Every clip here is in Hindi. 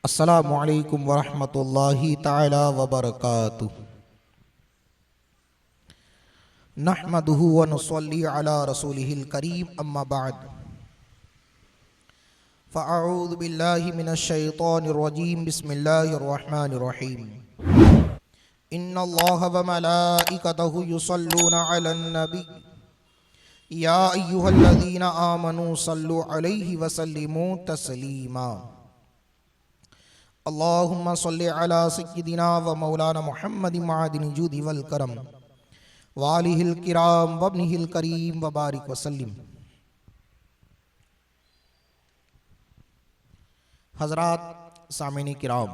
अस्सलामु अलैकुम वरहमतुल्लाहि ताला वबरकातुहू। नहमदुहु व नुसल्ली अला रसूलिहिल करीम, अम्मा बाद। फ़अऊज़ु बिल्लाहि मिनश शैतानिर रजीम, बिस्मिल्लाहिर रहमानिर रहीम। इन्नल्लाहा व मलाइकतहु युसल्लूना अलन नबी या अय्युहल्लज़ीना आमनू सल्लु अलैहि व सल्लिमू तस्लीमा। अल्लाहुम्मा सल्लि अला सय्यिदिना व मौलाना मुहम्मदिन मअदिनिल जूदि वल करम व आलिहिल किराम व इब्निहिल करीम व बारिक व सल्लिम। हज़रात सामिनी किराम,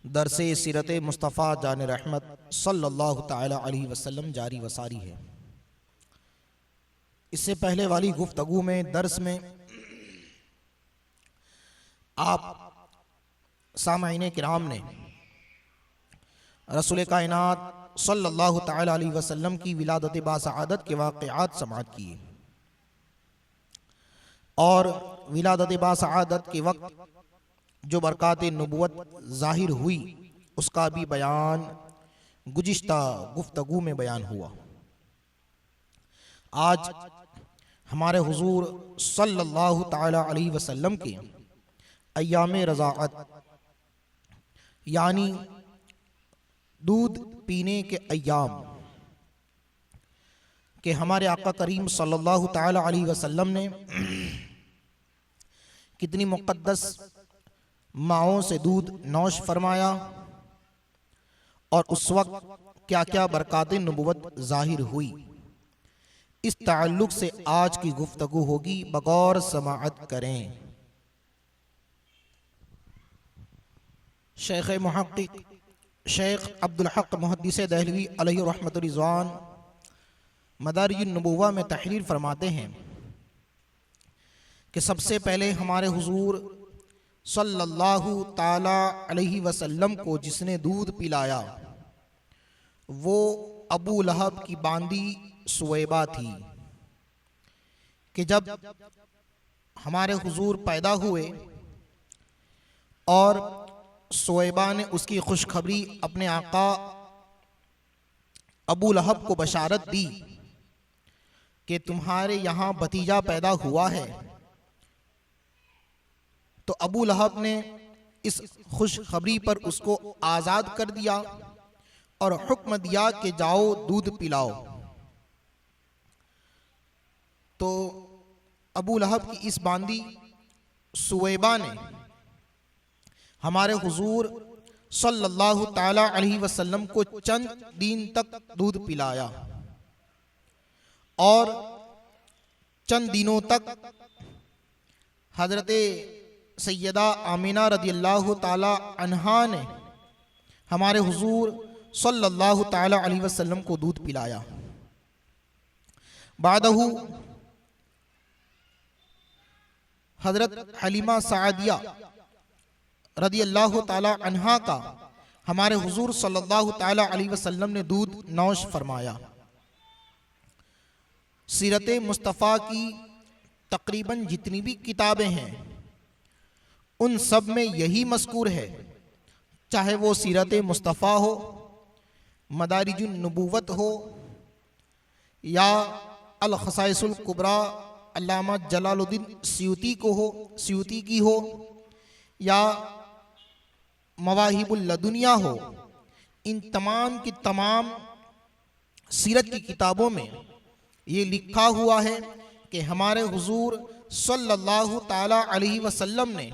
दरसे सीरत मुस्तफ़ा जान रहमत सल्लल्लाहु ताला अलैहि वसल्लम जारी वसारी है। इससे पहले वाली गुफ्तगू में, दर्स में आप सामाईन किराम ने रसूल कायनात सल्लल्लाहु ताला अलैहि वसल्लम की विलादत बासआदत के वाक़यात समाअत किए और विलादत बासआदत के वक्त जो बरक़ात नबुवत ज़ाहिर हुई उसका भी बयान गुज़िश्ता गुफ्तगू में बयान हुआ। आज हमारे हुज़ूर सल्लल्लाहु ताला अलैहि वसल्लम के अय्याम रज़ाअत यानी दूध पीने के अय्याम के हमारे आका करीम सल्लल्लाहु ताला अलैहि वसल्लम ने कितनी मुक़द्दस माओं से दूध नौश फरमाया और उस वक्त क्या क्या बरक़ात नबुवत ज़ाहिर हुई, इस ताल्लुक़ से आज की गुफ्तगू होगी। बगौर समाअत करें। शेख मुहक़्क़िक़ शेख अब्दुल हक़ मुहद्दिस दहलवी अलैहि रहमतुर रिज़वान मदारिजुन नबुव्वा में तहरीर फरमाते हैं कि सबसे पहले हमारे हुज़ूर सल्लल्लाहु ताला अलैहि वसल्लम को जिसने दूध पिलाया वो अबू लहब की बांदी सुवैबा थी कि जब हमारे हुज़ूर पैदा हुए और सुवैबा ने उसकी खुशखबरी अपने आका अबू लहब को बशारत दी कि तुम्हारे यहाँ भतीजा पैदा हुआ है, तो अबू लहब ने इस खुशखबरी पर उसको आज़ाद कर दिया और हुक्म दिया कि जाओ दूध पिलाओ। तो अबू लहब की इस बांदी सुवैबा ने हमारे हुज़ूर सल्लल्लाहु ताला अलैहि वसल्लम को चंद दिन तक दूध पिलाया और चंद दिनों तक हज़रत सैयदा आमिना रदियल्लाहु ताला अन्हा ने हमारे हुज़ूर सल्लल्लाहु ताला अलैहि वसल्लम को दूध पिलाया। बादहू हज़रत हलीमा सादिया रदियल्लाहु ताला अन्हा का हमारे हुज़ूर सल्लल्लाहु ताला अलैहि वसल्लम ने दूध नौश फरमाया। सीरत मुस्तफ़ा की तकरीबन जितनी भी किताबें हैं उन सब में यही मज़कूर है, चाहे वो सीरत मुस्तफ़ा हो, मदारिजुन नबुव्वत हो या अल ख़साइसुल कुबरा अल्लामा जलालुद्दीन स्यूती की हो या मवाहिबुल लदुनिया हो, इन तमाम की तमाम सीरत की किताबों में ये लिखा हुआ है कि हमारे हुज़ूर सल्लल्लाहु ताला अलैहि वसल्लम ने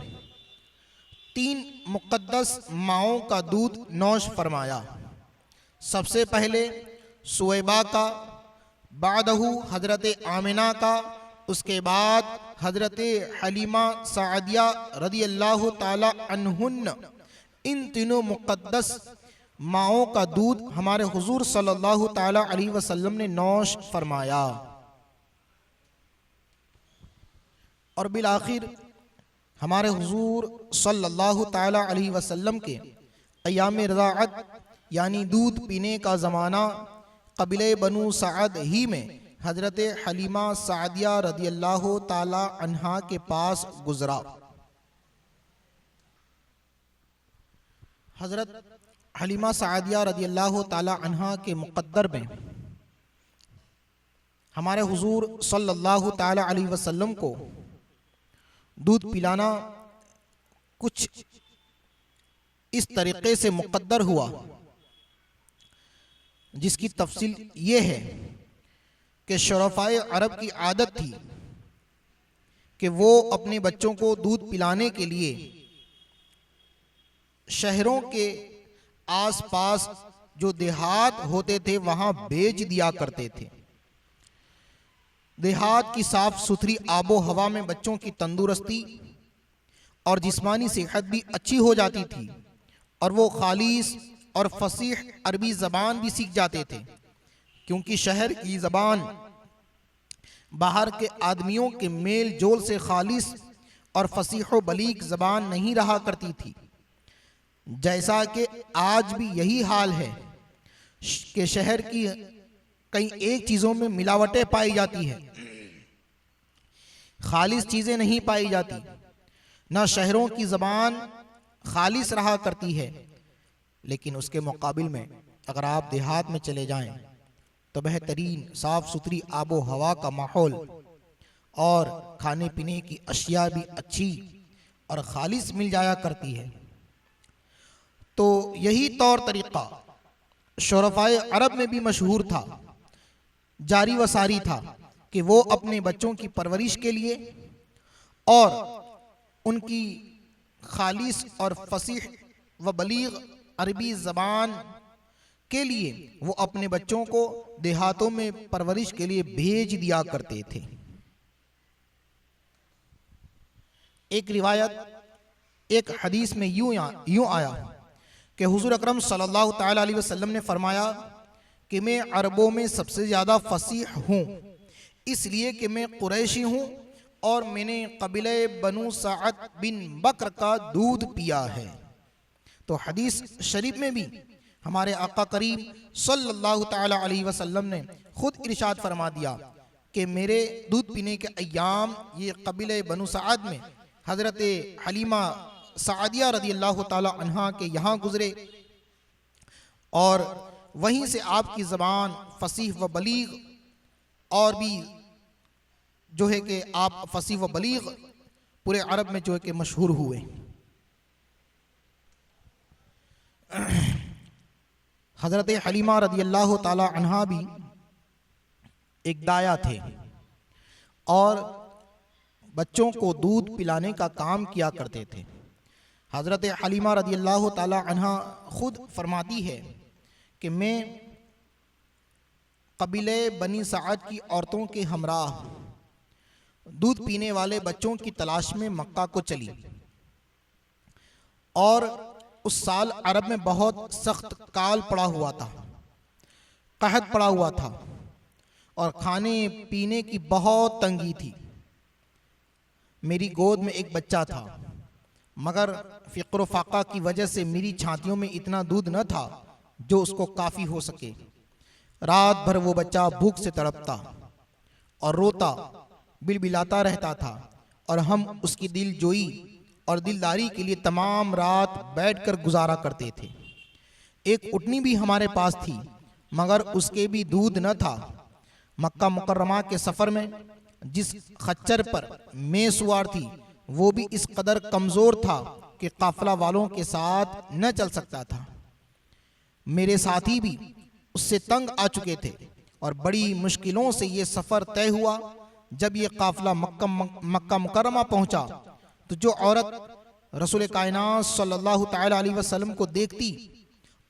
3 मुक़द्दस माओं का दूध नौश फरमाया। सबसे पहले सुवैबा का, बादहू हज़रत आमिना का, उसके बाद हज़रत हलीमा सादिया रदियल्लाहु ताला अन्हुन्न। इन तीनों मुक़द्दस माओं का दूध हमारे हुज़ूर सल्लल्लाहु ताला अलैहि वसल्लम ने नौश फरमाया और बिल आखिर हमारे हुज़ूर सल्लल्लाहु ताला अलैहि वसल्लम के अय्याम रज़ाअत यानी दूध पीने का ज़माना क़बीले बनु सअद ही में हज़रत हलीमा सादिया रदियल्लाहु ताला अन्हा के पास गुज़रा। हज़रत हलीमा सादिया रदियल्लाहु ताला अन्हा के मुक़द्दर में हमारे हुजूर सल्लल्लाहु ताला अलैहि वसल्लम को दूध पिलाना कुछ इस तरीक़े से मुक़द्दर हुआ, जिसकी तफसील ये है कि शुरफ़ाए अरब की आदत थी कि वो अपने बच्चों को दूध पिलाने के लिए शहरों के आसपास जो देहात होते थे वहाँ भेज दिया करते थे। देहात की साफ सुथरी आबो हवा में बच्चों की तंदुरुस्ती और जिस्मानी सेहत भी अच्छी हो जाती थी और वो खालिस और फसीह अरबी ज़बान भी सीख जाते थे, क्योंकि शहर की ज़बान बाहर के आदमियों के मेल जोल से खालिस और फसीह व बलीग ज़बान नहीं रहा करती थी। जैसा कि आज भी यही हाल है कि शहर की कई एक चीज़ों में मिलावटें पाई जाती है, खालिस चीज़ें नहीं पाई जाती। न शहरों की ज़बान खालिस रहा करती है, लेकिन उसके मुकाबिल में अगर आप देहात में चले जाएं तो बेहतरीन साफ़ सुथरी आबो हवा का माहौल और खाने पीने की अशिया भी अच्छी और खालिस मिल जाया करती है। तो यही तौर तरीक़ा शुरफ़ाए अरब में भी मशहूर था, जारी व सारी था कि वो अपने बच्चों की परवरिश के लिए और उनकी खालिस और फसीह व बलीग अरबी ज़बान के लिए वो अपने बच्चों को देहातों में परवरिश के लिए भेज दिया करते थे। एक रिवायत, एक हदीस में यूं आया कि हुजूर अकरम सल्लल्लाहु ताला अलैहि वसल्लम ने फरमाया कि मैं अरबों में सबसे ज़्यादा फसीह हूँ, इसलिए कि मैं कुरैशी हूँ और मैंने कबीले बनु सअद बिन बकर का दूध पिया है। तो हदीस शरीफ में भी हमारे आका करीम सल्लल्लाहु ताला अलैहि वसल्लम ने खुद इरशाद फरमा दिया कि मेरे दूध पीने के अय्याम ये कबीले बनु सअद में हज़रत हलीमा सादिया रदियल्लाहु ताला अन्हा के यहाँ गुजरे और वहीं से आपकी ज़बान फसीह व बलीग और भी जो है कि आप फसीह व बलीग पूरे अरब में जो है कि मशहूर हुए। हज़रत हलीमा रदियल्लाहु ताला अन्हा भी एक दाया थे और बच्चों को दूध पिलाने का काम किया करते थे। हज़रत हलीमा रदियल्लाहु ताला अन्हा खुद फरमाती है कि मैं कबीले बनी सअद की औरतों के हमराह दूध पीने वाले बच्चों की तलाश में मक्का को चली और उस साल अरब में बहुत सख्त काल पड़ा हुआ था, कहत पड़ा हुआ था और खाने पीने की बहुत तंगी थी। मेरी गोद में एक बच्चा था, मगर फ़िक्र फाका की वजह से मेरी छातियों में इतना दूध न था जो उसको काफ़ी हो सके। रात भर वो बच्चा भूख से तड़पता और रोता बिलबिलाता रहता था और हम उसकी दिल जोई और दिलदारी के लिए तमाम रात बैठकर गुजारा करते थे। एक उटनी भी हमारे पास थी, मगर उसके भी दूध न था। मक्का मुकर्रमा के सफ़र में जिस खच्चर पर मैं सुवार थी वो भी इस कदर कमज़ोर था कि काफ़िला वालों के साथ न चल सकता था। मेरे साथी भी उससे तंग आ चुके थे और बड़ी मुश्किलों से ये सफ़र तय हुआ। जब ये काफ़िला मक्का मुकर्रमा पहुँचा तो जो औरत रसूल कायनात सल्लल्लाहु ताला अलैहि वसल्लम को देखती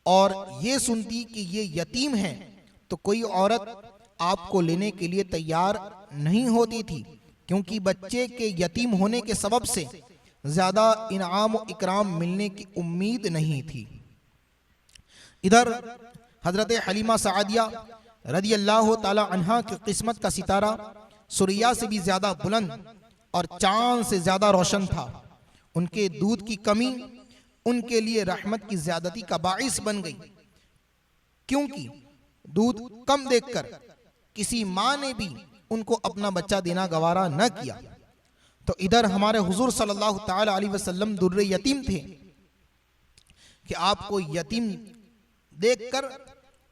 और ये सुनती कि ये यतीम हैं, तो कोई औरत आपको लेने के लिए तैयार नहीं होती थी, क्योंकि बच्चे के यतीम होने के सबब से ज़्यादा इनाम व इकराम मिलने की उम्मीद नहीं थी। इधर हज़रत हलीमा सादिया रदियल्लाहु ताला अन्हा की किस्मत का सितारा सुरिया से भी ज़्यादा बुलंद और चांद से ज़्यादा रोशन था। उनके दूध की कमी उनके लिए रहमत की ज़्यादती का बाइस बन गई, क्योंकि दूध कम देखकर किसी माँ ने भी उनको अपना बच्चा देना गवारा न किया। तो इधर हमारे हुजूर सल्लल्लाहु ताला अलैहि वसल्लम दुर्रे यतीम थे कि आपको यतीम देखकर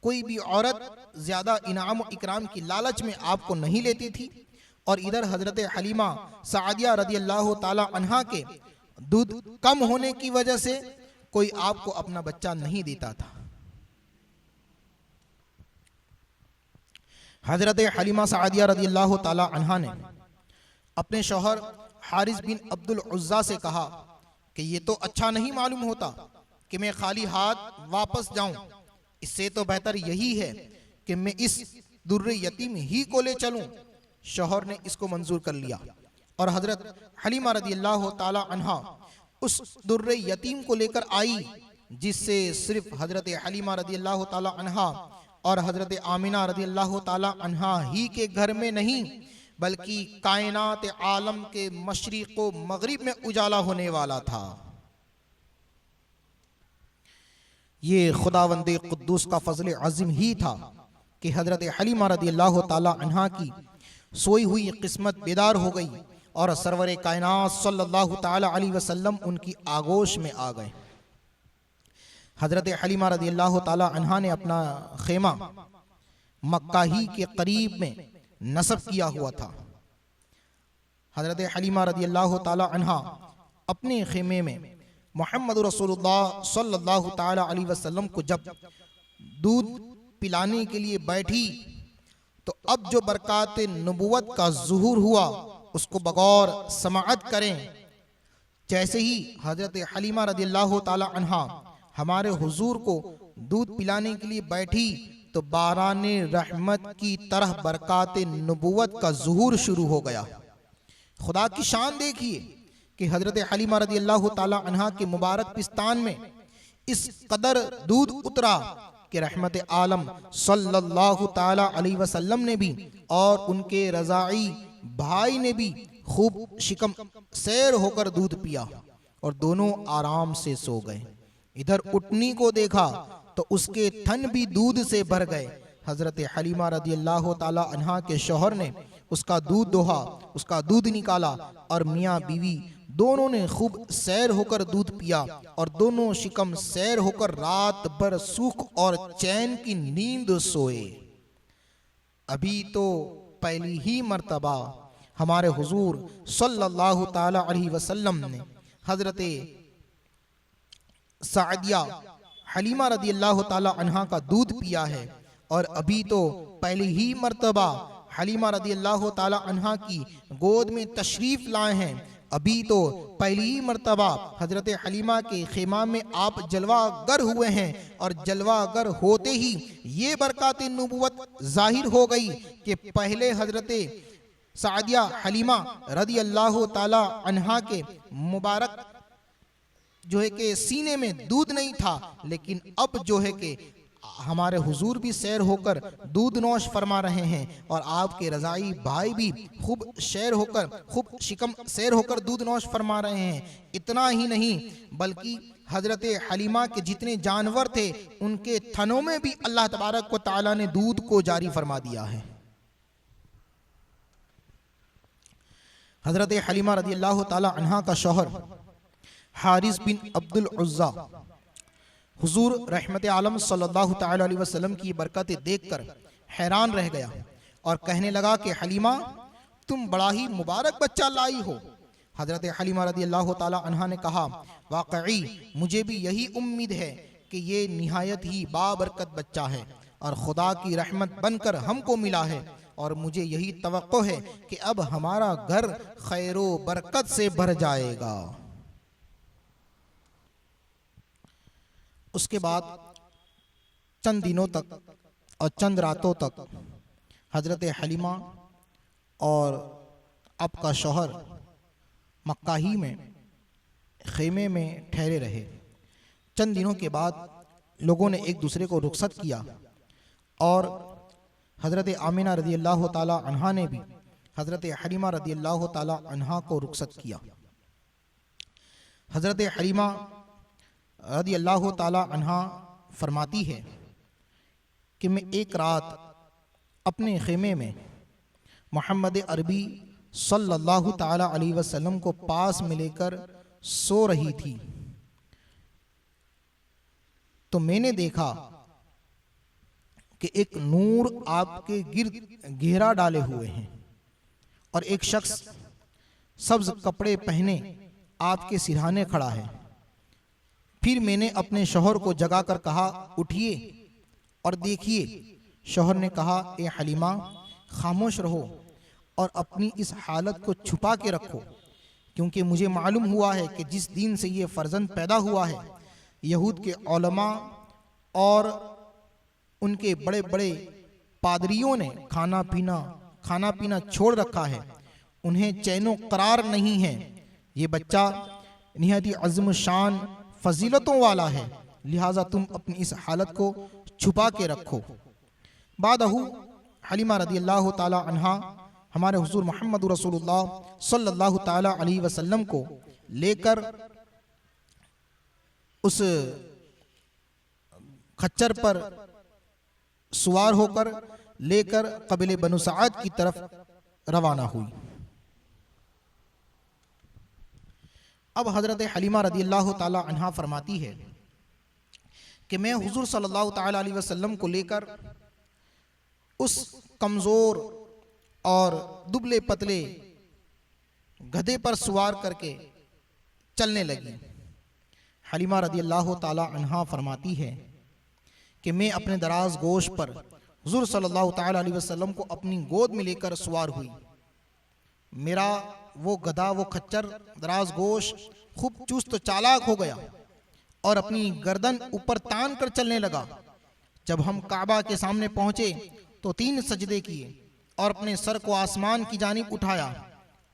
कोई भी औरत ज्यादा इनाम और इकराम की लालच में आपको नहीं लेती थी, और इधर हजरत हलीमा सादिया रदी अल्लाह ताला अन्हा के दूध कम होने की वजह से कोई आपको अपना बच्चा नहीं देता था। हजरत हलीमा सादिया रदी अल्लाह ताला अन्हा ने अपने शौहर हारिस बिन अब्दुल उज़्ज़ा से कहा कि ये तो अच्छा नहीं मालूम होता कि मैं खाली हाथ वापस जाऊं, इससे तो बेहतर यही है कि मैं इस दुर्रे यतीम ही को ले चलूं। शौहर ने इसको मंजूर कर लिया और हजरत हलीमा रदी अल्लाह ताला अन्हा उस दुर्रे यतीम को लेकर आई, जिससे सिर्फ हजरत हलीमा रदी अल्लाह ताला अन्हा और हजरत आमिना रदी अल्लाह ताला अन्हा ही के घर में नहीं, बल्कि कायनात आलम के मशरिक व मगरिब में उजाला होने वाला था। ये खुदावंदे कुद्दूस का फजल अज़ीम ही था कि हजरत हलीमा रदी अल्लाह ताला अन्हा की सोई हुई किस्मत बेदार हो गई और सरवर कायनात सल्लल्लाहु ताला अलैहि वसल्लम उनकी आगोश में आ गए। हजरत हलीमा रदी अल्लाह ताला अन्हा ने अपना खेमा मक्का ही के करीब में नस्ब किया हुआ था। हजरत हलीमा रदी अल्लाह ताला अन्हा अपने खेमे में मोहम्मद रसूलुल्लाह सल्लल्लाहु ताला अलैहि वसल्लम को जब दूध पिलाने के लिए बैठी तो अब जो बरक़ात नबुवत का ज़ुहूर हुआ उसको बगौर समाअत करें। जैसे ही हजरत हलीमा रदी अल्लाह ताला अन्हा हमारे हुजूर को दूध पिलाने के लिए बैठी तो बाराने रहमत की तरह बरक़ात नबुवत का ज़ुहूर शुरू हो गया। खुदा की शान देखिए कि हजरत हलीमा रदी अल्लाह ताला अन्हा के मुबारक पिस्तान में इस कदर दूध उतरा कि रहमत आलम सल्लल्लाहु ताला अलैहि वसल्लम ने भी और उनके रज़ाई भाई ने भी खूब शिकम सैर होकर दूध पिया और दोनों आराम से सो गए। इधर उटनी को देखा तो उसके थन भी दूध से भर गए। हजरत हलीमा रदी अल्लाह ताला अन्हा के शौहर ने उसका दूध दोहा, उसका दूध निकाला और मियाँ बीवी दोनों ने खूब सैर होकर दूध पिया और दोनों शिकम सैर होकर रात भर सुख और चैन की नींद सोए। अभी तो पहली ही मर्तबा हमारे हुजूर सल्लल्लाहु ताला अलैहि वसल्लम ने हजरत सादिया हलीमा रदी अल्लाह ताला अन्हा का दूध पिया है और अभी तो पहली ही मर्तबा हलीमा रदी अल्लाह ताला अन्हा की गोद में तशरीफ लाए हैं। अभी तो पहली ही मर्तबा हजरत हलीमा के खेमा में आप जलवागर हुए हैं और जलवागर होते ही ये बरक़ात नबुवत जाहिर हो गई कि पहले हजरत सादिया हलीमा रदी अल्लाह ताला अन्हा के मुबारक जो है कि सीने में दूध नहीं था, लेकिन अब जो है कि हमारे हुजूर भी सैर होकर दूध नौश फरमा रहे हैं और आपके रज़ाई भाई भी खूब सैर होकर खूब शिकम सैर होकर दूध नौश फरमा रहे हैं। इतना ही नहीं बल्कि हजरत हलीमा के जितने जानवर थे उनके थनों में भी अल्लाह तबारक व तआला ने दूध को जारी फरमा दिया है। हजरत हलीमा रदी अल्लाह ताला अन्हा का शौहर हारिस बिन अब्दुल उज़्ज़ा हुजूर रहमत आलम सल्लल्लाहु ताला अलैहि वसल्लम की बरकतें देखकर हैरान रह गया और कहने लगा कि हलीमा तुम बड़ा ही मुबारक बच्चा लाई हो। हजरत हलीमा रदी अल्लाह ताला अन्हा ने कहा, वाकई मुझे भी यही उम्मीद है कि ये निहायत ही बाबरकत बच्चा है और खुदा की रहमत बनकर हमको मिला है और मुझे यही तवक्को है कि अब हमारा घर खैरो बरकत से भर जाएगा। उसके बाद चंद दिनों तक और चंद रातों तक हजरत हलीमा और आपका शौहर मक्का ही में खेमे में ठहरे रहे। चंद दिनों के बाद लोगों ने एक दूसरे को रुखसत किया और हजरत आमिना रदी अल्लाह ताला अन्हा ने भी हजरत हलीमा रदी अल्लाह ताला अन्हा को रुखसत किया। हजरत हलीमा रदी अल्लाह ताला अन्हा फरमाती है कि मैं एक रात अपने खेमे में मोहम्मद अरबी सल्लल्लाहु ताला अलैहि वसल्लम को पास में लेकर सो रही थी। तो मैंने देखा कि एक नूर आपके गिर्द घेरा डाले हुए हैं और एक शख्स सब्ज कपड़े पहने आपके सिरहाने खड़ा है। फिर मैंने अपने शौहर को जगाकर कहा, उठिए और देखिए। शौहर ने कहा, ए हलीमा, खामोश रहो और अपनी इस हालत को छुपा के रखो, क्योंकि मुझे मालूम हुआ है कि जिस दिन से ये फर्जंद पैदा हुआ है, यहूद के उलमा और उनके बड़े बड़े पादरियों ने खाना पीना छोड़ रखा है। उन्हें चैनो करार नहीं है। ये बच्चा निहायत अज़्म शान फजीलतों वाला है, लिहाजा तुम अपनी इस हालत को छुपा के रखो। बादहू हलीमा रदी अल्लाह ताला अन्हा हमारे हुजूर मोहम्मद रसूलुल्लाह सल्लल्लाहु ताला अलैहि वसल्लम को लेकर उस खच्चर पर सवार होकर लेकर कबीले बनु सआद की तरफ रवाना हुई। अब हजरत हलीमा रदी अल्लाह ताला अन्हा फरमाती है कि मैं हुजूर सल्लल्लाहु ताला अलैहि वसल्लम को लेकर उस कमज़ोर और दुबले पतले गधे पर सवार करके चलने लगी। हलीमा रदी अल्लाह ताला अन्हा फरमाती है कि मैं अपने दराज गोश पर हुजूर सल्लल्लाहु ताला अलैहि वसल्लम को अपनी गोद में लेकर सवार हुई। मेरा वो गधा, वो खच्चर दराज गोश खूब चुस्त चालाक हो गया और अपनी गर्दन ऊपर तान कर चलने लगा। जब हम काबा के सामने पहुंचे तो 3 सजदे किए और अपने सर को आसमान की जानिब उठाया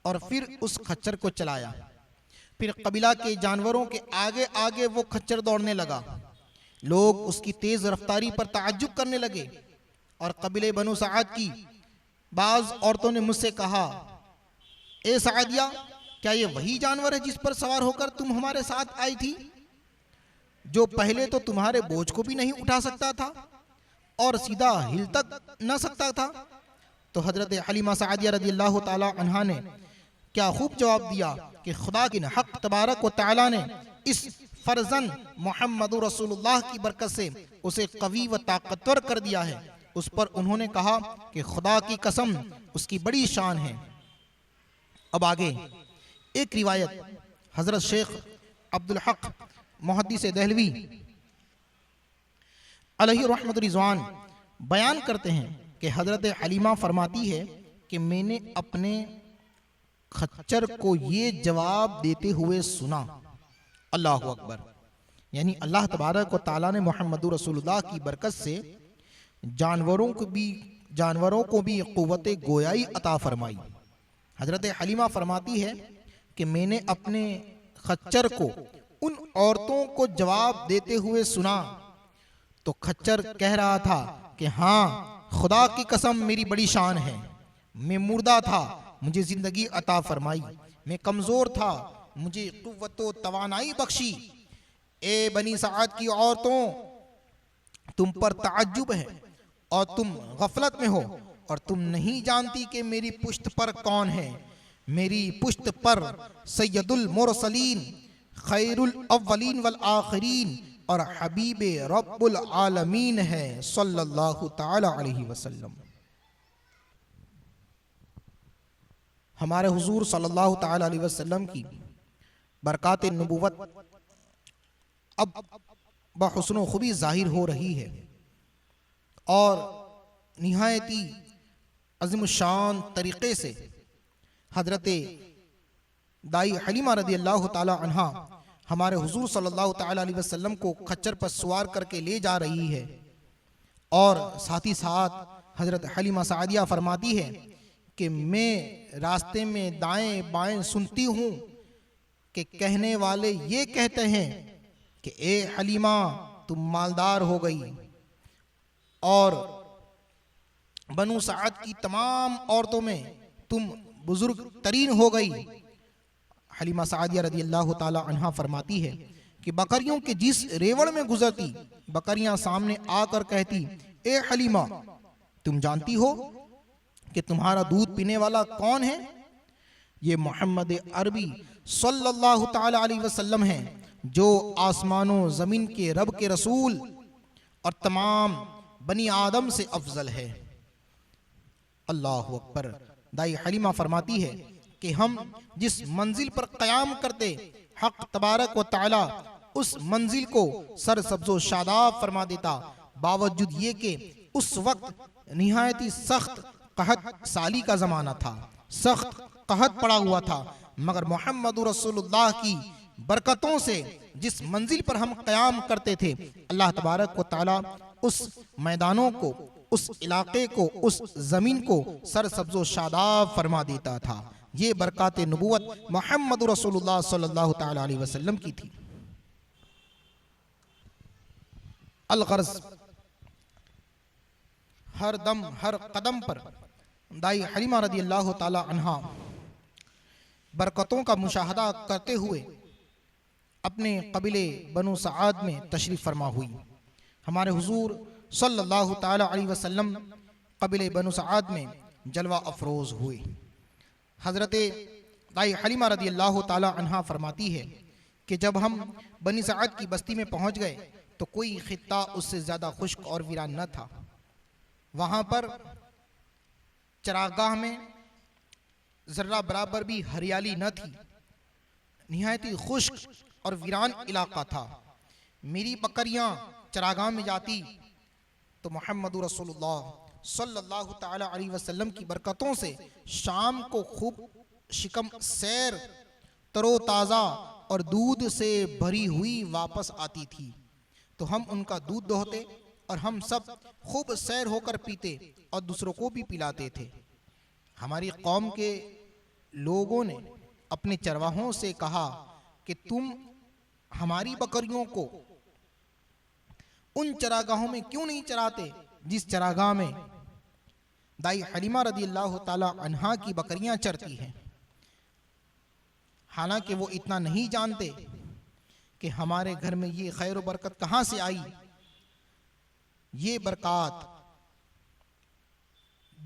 और फिर उस खच्चर को चलाया। फिर कबीला के जानवरों के आगे आगे वो खच्चर दौड़ने लगा। लोग उसकी तेज रफ्तारी पर ताज्जुब करने लगे और कबीले बनु सआद की बाज औरतों ने मुझसे कहा, ए सआदिया, क्या ये वही जानवर है जिस पर सवार होकर तुम हमारे साथ आई थी, जो पहले तो तुम्हारे बोझ को भी नहीं उठा सकता था और सीधा हिल तक न सकता था? तो हजरत हलीमा सआदिया रज़ी अल्लाह ताला अन्हा ने क्या खूब जवाब दिया कि खुदा की हक तबारक व तआला ने इस फर्जन मोहम्मद रसूलुल्लाह की बरकत से उसे कवी व ताकतवर कर दिया है। उस पर उन्होंने कहा कि खुदा की कसम, उसकी बड़ी शान है। अब आगे एक रिवायत हजरत शेख अब्दुल हक मुहद्दिस देहलवी अलैहि रहमत रिज़वान बयान करते हैं कि हजरत हलीमा फरमाती है कि मैंने अपने खच्चर को ये जवाब देते हुए सुना, अल्लाह अकबर, यानी अल्लाह तबारक व तआला ने मोहम्मद रसूलुल्लाह की बरकत से जानवरों को भी क़ुव्वत गोयाई अता फरमाई। हजरत हलीमा फरमाती है कि मैंने अपने खच्चर को उन औरतों को जवाब देते हुए सुना तो खच्चर कह रहा था कि हाँ, खुदा की कसम, मेरी बड़ी शान है। मैं मुर्दा था, मुझे जिंदगी अता फरमाई। मैं कमजोर था, मुझे कुव्वत व तवानाई बख्शी। ए बनी सआद की औरतों, तुम पर ताज्जुब है और तुम गफलत में हो और तुम नहीं जानती कि मेरी पुश्त पर कौन है। मेरी पुश्त पर सैयदुल मुरसलीन, खैरुल अव्वलीन वल आखिरीन और हबीब रब्बुल आलमीन है सल्लल्लाहु ताला अलैहि वसल्लम। हमारे हुजूर सल्लल्लाहु ताला अलैहि वसल्लम की बरकात नबुवत अब बहुस्न खूबी जाहिर हो रही है और निहायती अज़ीम शान तरीक़े से हजरत दाई हलीमा रदी अल्लाह ताला अन्हा हमारे हुजूर सल्लल्लाहु ताला अलैहि वसल्लम को खच्चर पर सवार करके ले जा रही है। और साथ ही साथ हजरत हलीमा सआदिया फरमाती है कि मैं रास्ते में दाएं बाएं सुनती हूँ कि कहने वाले ये कहते हैं कि ए हलीमा, तुम मालदार हो गई और बनु सआद की तमाम औरतों में तुम बुजुर्ग तरीन हो गई। हलीमा सआदिया रदी अल्लाह ताला अन्हा फरमाती है कि बकरियों के जिस रेवड़ में गुजरती, बकरियां सामने आकर कहती, ए हलीमा, तुम जानती हो कि तुम्हारा दूध पीने वाला कौन है? ये मोहम्मद अरबी सल्लल्लाहु ताला अलैहि वसल्लम हैं, जो आसमानों जमीन के रब के रसूल और तमाम बनी आदम से अफजल है। अल्लाह अकबर। दाई हलीमा फरमाती है कि हम जिस मंजिल पर क़याम करते, हक़ तबारक व तआला उस मंजिल को सरसब्ज़ो शादाब फरमा देता, बावजूद ये कि उस वक्त निहायत ही सख्त कहत साली का ज़माना था, सख्त कहत पड़ा हुआ था, मगर मोहम्मद रसूलुल्लाह की बरकतों से जिस मंजिल पर हम क़याम करते थे, अल्लाह तबारक व तआला उस मैदानों को, उस इलाके को, उस ज़मीन को सरसब्ज़ो शादाब फरमा देता था। ये बरकत नबूवत मोहम्मद रसूलुल्लाह सल्लल्लाहु तआला अलैहि वसल्लम की थी। अलगर्ज़, हर दम हर कदम पर दाई हलीमा रदी अल्लाह ताला अन्हा बरकतों का मुशाहदा करते हुए अपने कबीले बनु सआद में तशरीफ़ फरमा हुई। हमारे हुजूर सल्लल्लाहु ताला अलैहि वसल्लम कबीले बनु सआद में जलवा अफरोज़ हुए। हज़रत दाई हलीमा रदी अल्लाह ताला अन्हा फरमाती है कि जब हम बनी सआद की बस्ती में पहुँच गए तो कोई खित्ता उससे ज़्यादा खुश्क और वीरान न था। वहाँ पर चरागाह में ज़र्रा बराबर भी हरियाली न थी, निहायत ही खुश्क और वीरान इलाका था। मेरी बकरियाँ चरागाह में जाती तो मोहम्मद रसूलुल्लाह सल्लल्लाहु ताला अलैहि वसल्लम की बरकतों से शाम को खूब शिकम सैर तरोताज़ा और दूध से भरी हुई वापस आती थी, तो हम उनका दूध दोहते और हम सब खूब सैर होकर पीते और दूसरों को भी पिलाते थे। हमारी कौम के लोगों ने अपने चरवाहों से कहा कि तुम हमारी बकरियों को उन चरागाहों में क्यों नहीं चराते जिस चरागाह में दाई हलीमा रदी अल्लाह ताला अन्हा की बकरियां चरती हैं। हालांकि वो इतना नहीं जानते कि हमारे घर में ये खैर व बरकत कहाँ से आई। ये बरकत,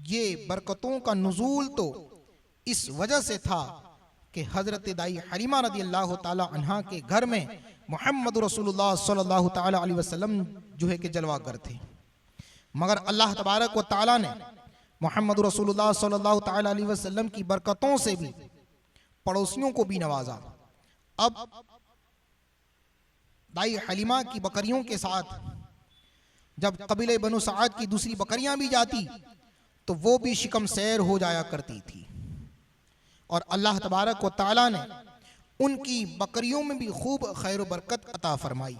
ये बरकतों का नुज़ूल तो इस वजह से था कि हज़रत दाई हलीमा रदी अल्लाह ताला अन्हा के घर में मोहम्मद रसूलुल्लाह सल्लल्लाहु ताला अलैहि वसल्लम जो है कि जलवागर थे। मगर अल्लाह तबारक व तआला ने मोहम्मद रसूलुल्लाह सल्लल्लाहु ताला अलैहि वसल्लम की बरकतों से भी पड़ोसियों को भी नवाजा। अब दाई हलीमा की बकरियों के साथ जब कबीले बनु सआद की दूसरी बकरियां भी जाती तो वो भी शिकम सैर हो जाया करती थी, और अल्लाह तबारक व तआला ने उनकी बकरियों में भी खूब खैर व बरकत अता फरमाई।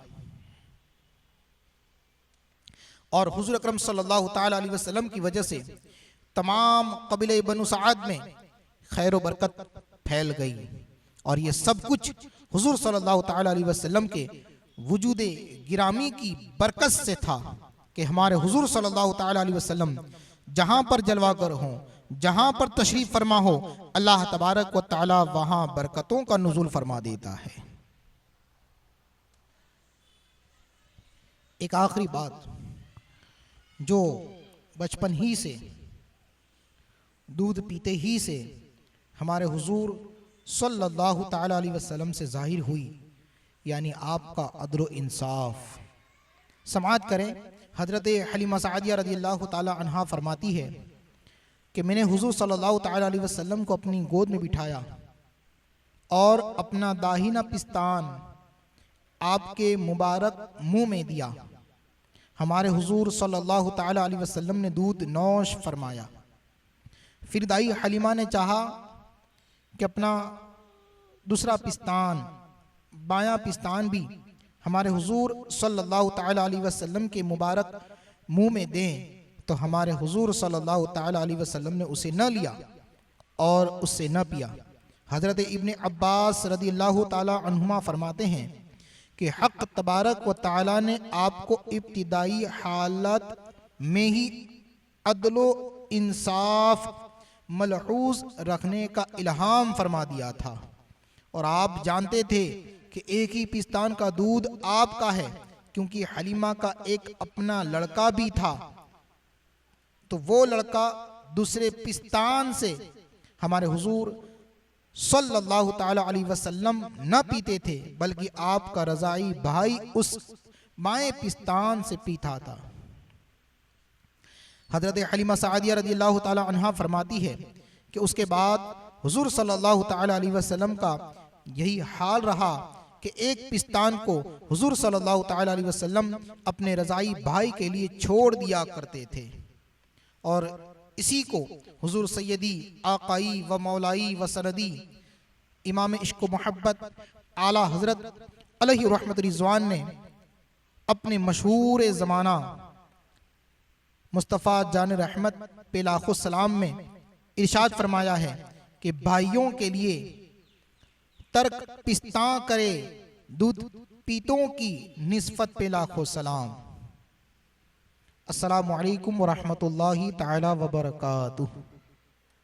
और हुजूर अकरम सल्लल्लाहु ताला अलैहि वसल्लम की वजह से तमाम कबीले बनु सआद में खैर व बरकत फैल गई, और ये सब कुछ हुजूर सल्लल्लाहु ताला अलैहि वसल्लम के वजूदे गिरामी की बरकत से था कि हमारे हुजूर सल्लल्लाहु ताला अलैहि वसल्लम जहाँ पर जलवागर हों, जहाँ पर तशरीफ फरमा हो, अल्लाह तबारक व तआला वहाँ बरकतों का नुज़ूल फरमा देता है। एक आखिरी बात जो बचपन ही से, दूध पीते ही से हमारे हुजूर सल्लल्लाहु ताला अलैहि वसल्लम से ज़ाहिर हुई, यानी आपका अदल व इंसाफ। समाअत करें, हज़रत हलीमा सआदिया रज़ी अल्लाह ताला अन्हा फरमाती है कि मैंने हुजूर सल्लल्लाहु ताला अलैहि वसल्लम को अपनी गोद में बिठाया और अपना दाहिना पिस्तान आपके मुबारक मुंह में दिया। हमारे हुजूर सल्लल्लाहु ताला अलैहि वसल्लम ने दूध नौश फरमाया। फिर दाई हलीमा ने चाहा कि अपना दूसरा पिस्तान, बायां पिस्तान भी हमारे हुजूर सल्लल्लाहु ताला अलैहि वसल्लम के मुबारक मुंह में दें, तो हमारे हुजूर सल्लल्लाहु ताला अलैहि वसल्लम ने उसे न लिया और उससे न पिया। हज़रत इब्ने अब्बास रदी अल्लाह ताला अन्हुमा फरमाते हैं कि हक़ तबारक व तआला ने आपको इब्तिदाई हालत में ही अदलो इंसाफ मलहूज़ रखने का इल्हाम फरमा दिया था, और आप जानते थे कि एक ही पिस्तान का दूध आपका है, क्योंकि हलीमा का एक अपना लड़का भी था, तो वो लड़का दूसरे पिस्तान से हमारे हुजूर सल्लल्लाहु ताला अलैहि वसल्लम न पीते थे, बल्कि आपका रज़ाई भाई उस बाएं पिस्तान से पीता था। हजरत हलीमा सादिया रज़ियल्लाहु ताला अन्हा फरमाती है कि उसके बाद हुजूर सल्लल्लाहु ताला अलैहि वसल्लम का यही हाल रहा कि एक पिस्तान को हुजूर सल्लल्लाहु ताला अलैहि वसल्लम अपने रज़ाई भाई के लिए छोड़ दिया करते थे, और इसी को हुजूर सैयदी आकाई व मौलाई व सनदी इमाम इश्क मोहब्बत आला हजरत अलैहि रहमत रिज़वान ने अपने मशहूर ज़माना मुस्तफ़ा जान रहमत पे लाखो सलाम में इरशाद फरमाया है कि भाइयों के लिए तर्क पिस्ता करे दूध पीतों की निस्बत पे लाखो सलाम। अस्सलामु अलैकुम व रहमतुल्लाहि ताला व बरकातुहू।